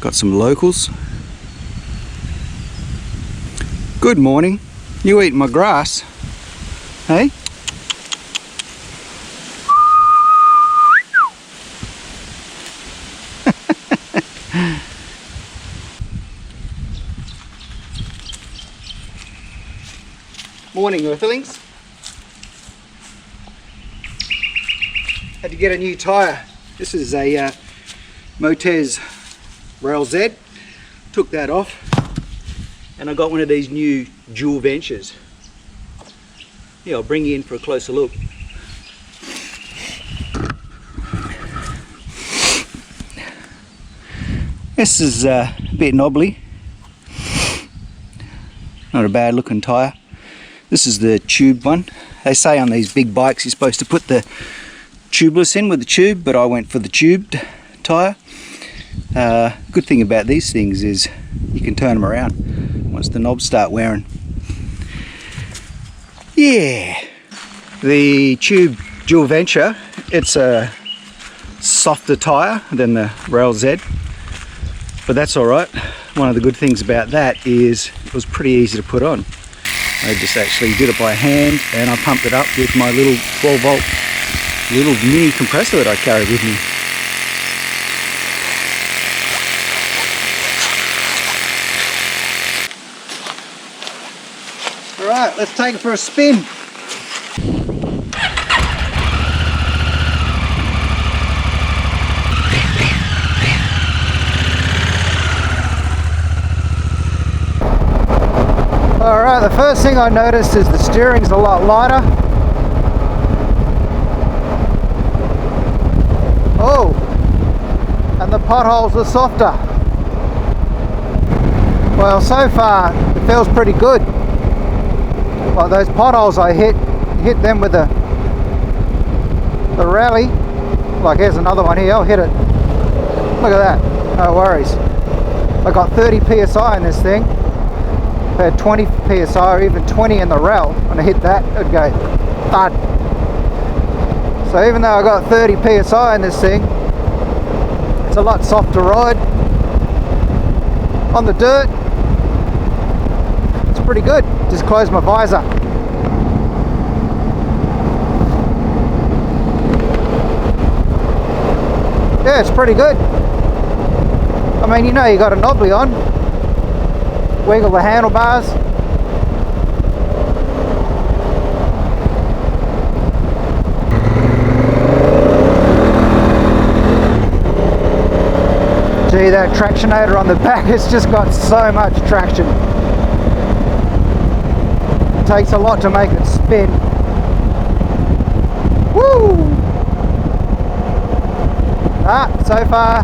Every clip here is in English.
Got some locals. Good morning. You eating my grass? Hey? Morning, Earthlings. Had to get a new tyre. This is a Motoz Rallz. Took that off and I got one of these new Dualventures. Yeah, I'll bring you in for a closer look. This is a bit knobbly. Not a bad looking tyre. This is the tubed one. They say on these big bikes you're supposed to put the tubeless in with the tube, but I went for the tubed tyre. Good thing about these things is you can turn them around once the knobs start wearing. Yeah, the tube Dualventure, it's a softer tyre than the Rallz, but that's alright. One of the good things about that is it was pretty easy to put on. I just actually did it by hand and I pumped it up with my little 12 volt little mini compressor that I carry with me. Alright, let's take it for a spin. Alright, the first thing I noticed is the steering's a lot lighter. Oh, and the potholes are softer. Well, so far it feels pretty good. Like those potholes I hit them with the rally. Like here's another one here, I'll hit it. Look at that, no worries. I got 30 psi in this thing. If I had 20 psi or even 20 in the rail, when I hit that, it'd go thud. So even though I got 30 psi in this thing, it's a lot softer ride. On the dirt, it's pretty good. Just close my visor. Yeah, it's pretty good. I mean, you know you got a knobbly on. Wiggle the handlebars. Gee, that Tractionator on the back has just got so much traction. It takes a lot to make it spin. Woo! So far,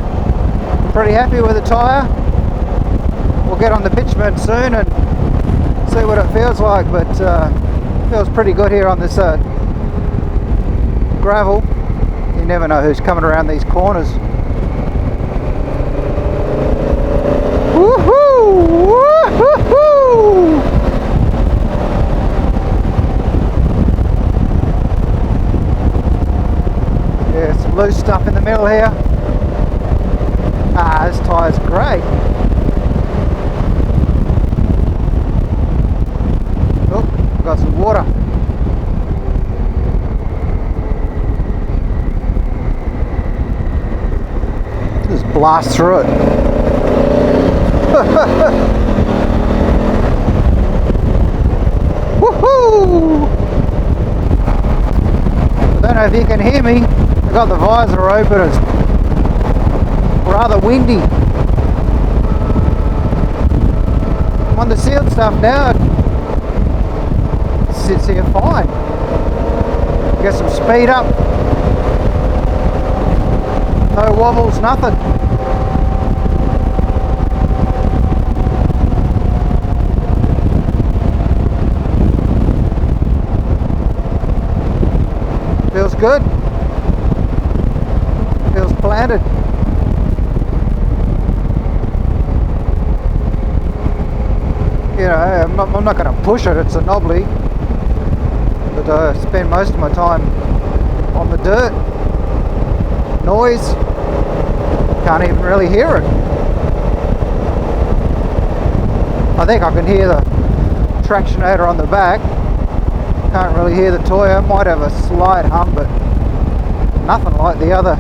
pretty happy with the tyre. We'll get on the bitumen soon and see what it feels like, but it feels pretty good here on this gravel. You never know who's coming around these corners. Woohoo! Woohoo! Yeah, some loose stuff in the middle here. This tyre's great. Oh, got some water. Just blast through it. Woohoo! I don't know if you can hear me. I got the visor open. It's rather windy. I'm on the sealed stuff now. It sits here fine. Get some speed up. No wobbles, nothing. Feels good. Feels planted. You know, I'm not going to push it, it's a knobbly. But I spend most of my time on the dirt. Noise, can't even really hear it. I think I can hear the Tractionator on the back. Can't really hear the tyre. Might have a slight hum, but nothing like the other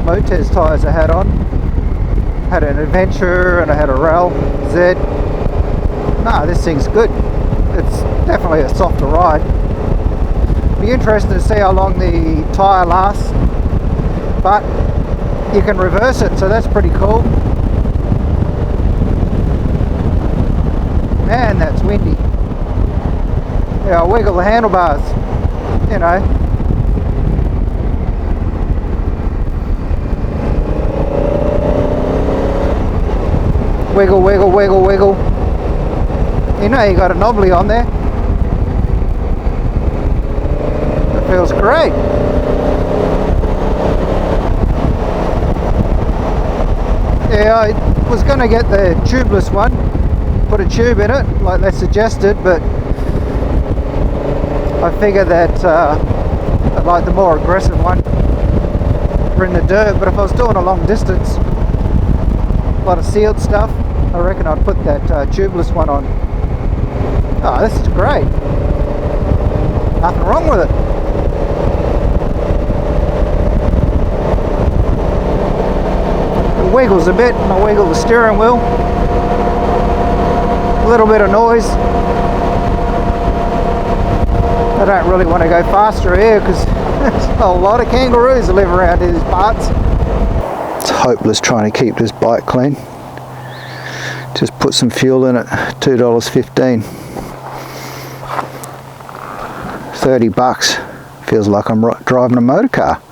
Motoz tyres I had on. Had an Adventure and I had a Rallz. No, this thing's good. It's definitely a softer ride. Be interested to see how long the tyre lasts, but you can reverse it, so that's pretty cool. Man, that's windy. Yeah, I'll wiggle the handlebars, you know. Wiggle, wiggle, wiggle, wiggle. You know you got a knobbly on there. It feels great. Yeah, I was going to get the tubeless one, put a tube in it like they suggested, but I figure that I'd like the more aggressive one for in the dirt. But if I was doing a long distance, a lot of sealed stuff, I reckon I'd put that tubeless one on. Oh, this is great. Nothing wrong with it. It wiggles a bit when I wiggle the steering wheel. A little bit of noise. I don't really want to go faster here because there's a lot of kangaroos that live around these parts. It's hopeless trying to keep this bike clean. Just put some fuel in it, $2.15. $30. Feels like I'm driving a motor car.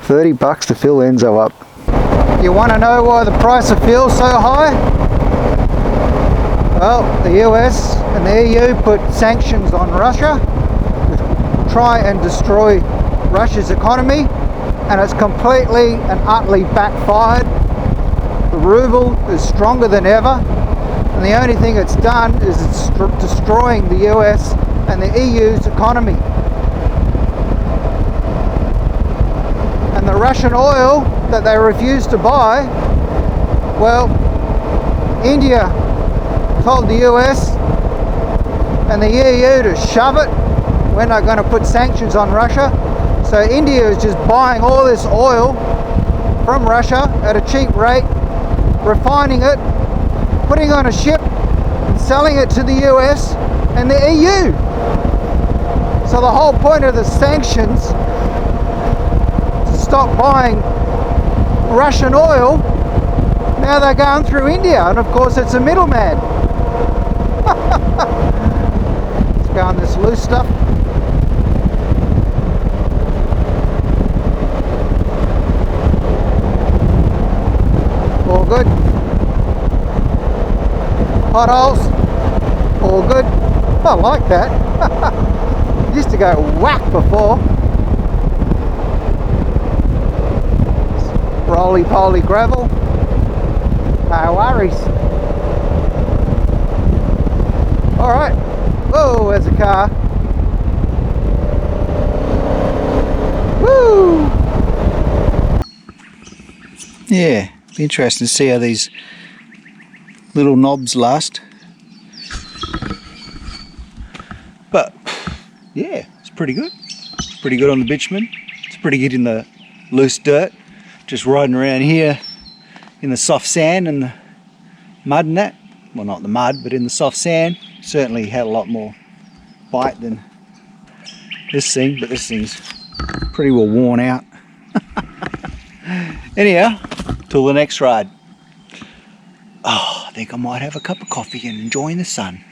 $30 to fill Enzo up. You want to know why the price of fuel's so high? Well, the US and the EU put sanctions on Russia to try and destroy Russia's economy, and it's completely and utterly backfired. The ruble is stronger than ever, and the only thing it's done is it's destroying the US and the EU's economy. And the Russian oil that they refuse to buy, well, India told the US and the EU to shove it. We're not going to put sanctions on Russia. So India is just buying all this oil from Russia at a cheap rate, refining it, putting on a ship and selling it to the US and the EU. So the whole point of the sanctions to stop buying Russian oil, now they're going through India, and of course it's a middleman. Let's go on this loose stuff. All good. Potholes, all good. I like that. Used to go whack before. Roly-poly gravel. No worries. Alright. Whoa, there's a car. Woo! Yeah, be interesting to see how these little knobs last. But yeah, it's pretty good. Pretty good on the bitumen. It's pretty good in the loose dirt. Just riding around here in the soft sand and the mud and that. Well, not the mud, but in the soft sand. Certainly had a lot more bite than this thing, but this thing's pretty well worn out. Anyhow, till the next ride. Oh, I think I might have a cup of coffee and enjoying the sun.